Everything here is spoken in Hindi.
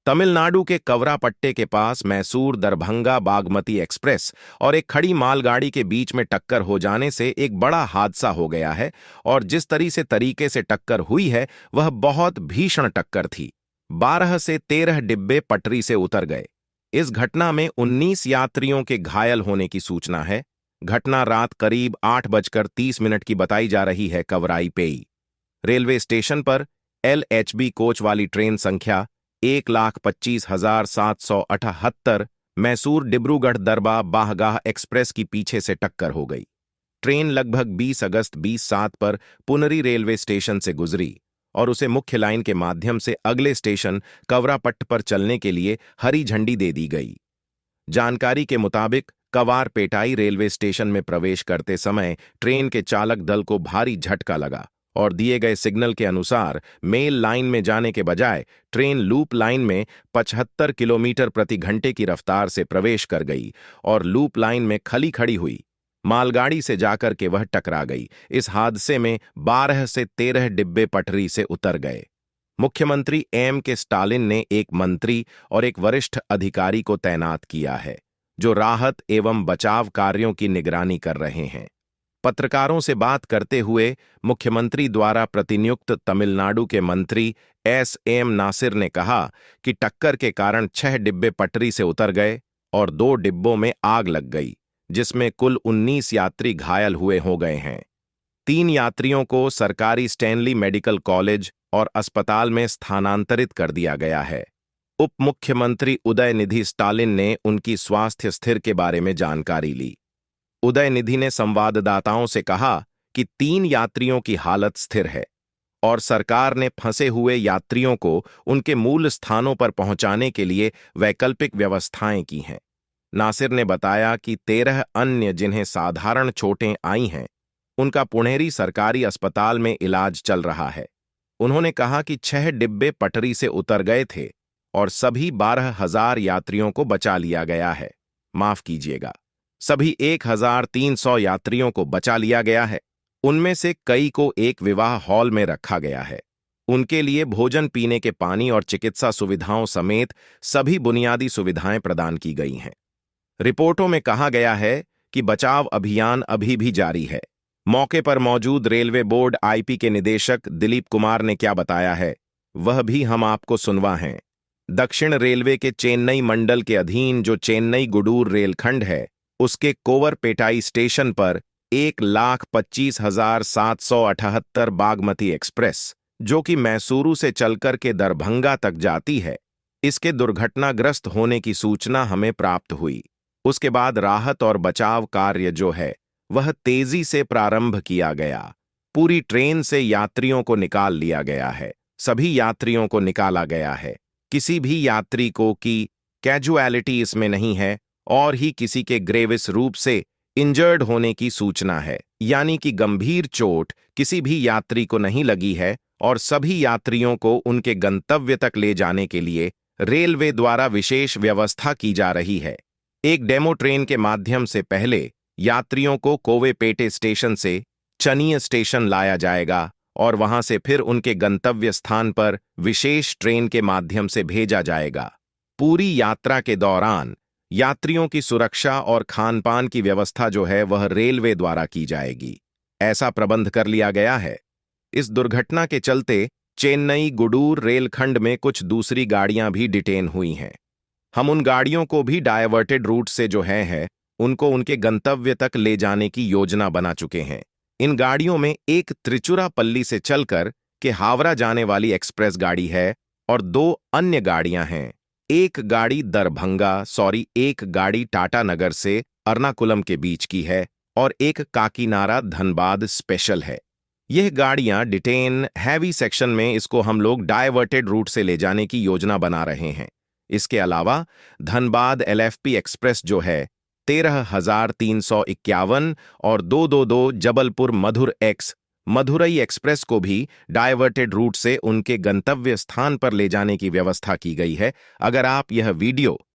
तमिलनाडु के कवरापट्टे के पास मैसूर दरभंगा बागमती एक्सप्रेस और एक खड़ी मालगाड़ी के बीच में टक्कर हो जाने से एक बड़ा हादसा हो गया है और जिस तरीके से टक्कर हुई है वह बहुत भीषण टक्कर थी। 12 से 13 डिब्बे पटरी से उतर गए। इस घटना में 19 यात्रियों के घायल होने की सूचना है। घटना रात करीब 8:30 की बताई जा रही है। कवराईपेई रेलवे स्टेशन पर LHB कोच वाली ट्रेन संख्या 1,25,778 मैसूर डिब्रूगढ़ दरबा बाहगाह एक्सप्रेस की पीछे से टक्कर हो गई। ट्रेन लगभग 20 अगस्त 20:07 पर पुनरी रेलवे स्टेशन से गुजरी और उसे मुख्य लाइन के माध्यम से अगले स्टेशन कवरापट्ट पर चलने के लिए हरी झंडी दे दी गई। जानकारी के मुताबिक कवारपेटाई रेलवे स्टेशन में प्रवेश करते समय ट्रेन के चालक दल को भारी झटका लगा और दिए गए सिग्नल के अनुसार मेल लाइन में जाने के बजाय ट्रेन लूप लाइन में 75 किलोमीटर प्रति घंटे की रफ्तार से प्रवेश कर गई और लूप लाइन में खड़ी हुई मालगाड़ी से जाकर के वह टकरा गई। इस हादसे में 12 से 13 डिब्बे पटरी से उतर गए। मुख्यमंत्री M.K. स्टालिन ने एक मंत्री और एक वरिष्ठ अधिकारी को तैनात किया है जो राहत एवं बचाव कार्यों की निगरानी कर रहे हैं। पत्रकारों से बात करते हुए मुख्यमंत्री द्वारा प्रतिनियुक्त तमिलनाडु के मंत्री S.M. नासिर ने कहा कि टक्कर के कारण 6 डिब्बे पटरी से उतर गए और 2 डिब्बों में आग लग गई, जिसमें कुल 19 यात्री घायल हो गए हैं। 3 यात्रियों को सरकारी स्टैनली मेडिकल कॉलेज और अस्पताल में स्थानांतरित कर दिया गया है। उप मुख्यमंत्री उदयनिधि स्टालिन ने उनकी स्वास्थ्य स्थिति के बारे में जानकारी ली। उदयनिधि ने संवाददाताओं से कहा कि 3 यात्रियों की हालत स्थिर है और सरकार ने फंसे हुए यात्रियों को उनके मूल स्थानों पर पहुंचाने के लिए वैकल्पिक व्यवस्थाएं की हैं। नासिर ने बताया कि 13 अन्य जिन्हें साधारण चोटें आई हैं, उनका पुणेरी सरकारी अस्पताल में इलाज चल रहा है। उन्होंने कहा कि 6 डिब्बे पटरी से उतर गए थे और सभी 12,000 यात्रियों को बचा लिया गया है। माफ कीजिएगा, सभी 1,300 यात्रियों को बचा लिया गया है। उनमें से कई को एक विवाह हॉल में रखा गया है। उनके लिए भोजन, पीने के पानी और चिकित्सा सुविधाओं समेत सभी बुनियादी सुविधाएं प्रदान की गई हैं। रिपोर्टों में कहा गया है कि बचाव अभियान अभी भी जारी है। मौके पर मौजूद रेलवे बोर्ड IP के निदेशक दिलीप कुमार ने क्या बताया है, वह भी हम आपको सुनवा हैं। दक्षिण रेलवे के चेन्नई मंडल के अधीन जो चेन्नई गुडूर रेलखंड है, उसके कोवरपेटाई स्टेशन पर 1,25,778 बागमती एक्सप्रेस, जो कि मैसूरू से चलकर के दरभंगा तक जाती है, इसके दुर्घटनाग्रस्त होने की सूचना हमें प्राप्त हुई। उसके बाद राहत और बचाव कार्य जो है वह तेजी से प्रारंभ किया गया। पूरी ट्रेन से यात्रियों को निकाल लिया गया है। सभी यात्रियों को निकाला गया है। किसी भी यात्री को की कैजुअलिटी इसमें नहीं है और ही किसी के ग्रेविस रूप से इंजर्ड होने की सूचना है, यानी कि गंभीर चोट किसी भी यात्री को नहीं लगी है और सभी यात्रियों को उनके गंतव्य तक ले जाने के लिए रेलवे द्वारा विशेष व्यवस्था की जा रही है। एक डेमो ट्रेन के माध्यम से पहले यात्रियों को कोवेपेटे स्टेशन से चनिय स्टेशन लाया जाएगा और वहां से फिर उनके गंतव्य स्थान पर विशेष ट्रेन के माध्यम से भेजा जाएगा। पूरी यात्रा के दौरान यात्रियों की सुरक्षा और खानपान की व्यवस्था जो है वह रेलवे द्वारा की जाएगी। ऐसा प्रबंध कर लिया गया है। इस दुर्घटना के चलते चेन्नई गुडूर रेलखंड में कुछ दूसरी गाड़ियां भी डिटेन हुई हैं। हम उन गाड़ियों को भी डायवर्टेड रूट से जो है उनको उनके गंतव्य तक ले जाने की योजना बना चुके हैं। इन गाड़ियों में एक त्रिचुरापल्ली से चलकर के हावड़ा जाने वाली एक्सप्रेस गाड़ी है और 2 अन्य गाड़ियां हैं। एक गाड़ी टाटानगर से एर्नाकुलम के बीच की है और एक काकीनाडा धनबाद स्पेशल है। यह गाड़ियां डिटेन हैवी सेक्शन में इसको हम लोग डायवर्टेड रूट से ले जाने की योजना बना रहे हैं। इसके अलावा धनबाद LFP एक्सप्रेस जो है 13,351 और 222 जबलपुर मधुरई एक्सप्रेस को भी डायवर्टेड रूट से उनके गंतव्य स्थान पर ले जाने की व्यवस्था की गई है। अगर आप यह वीडियो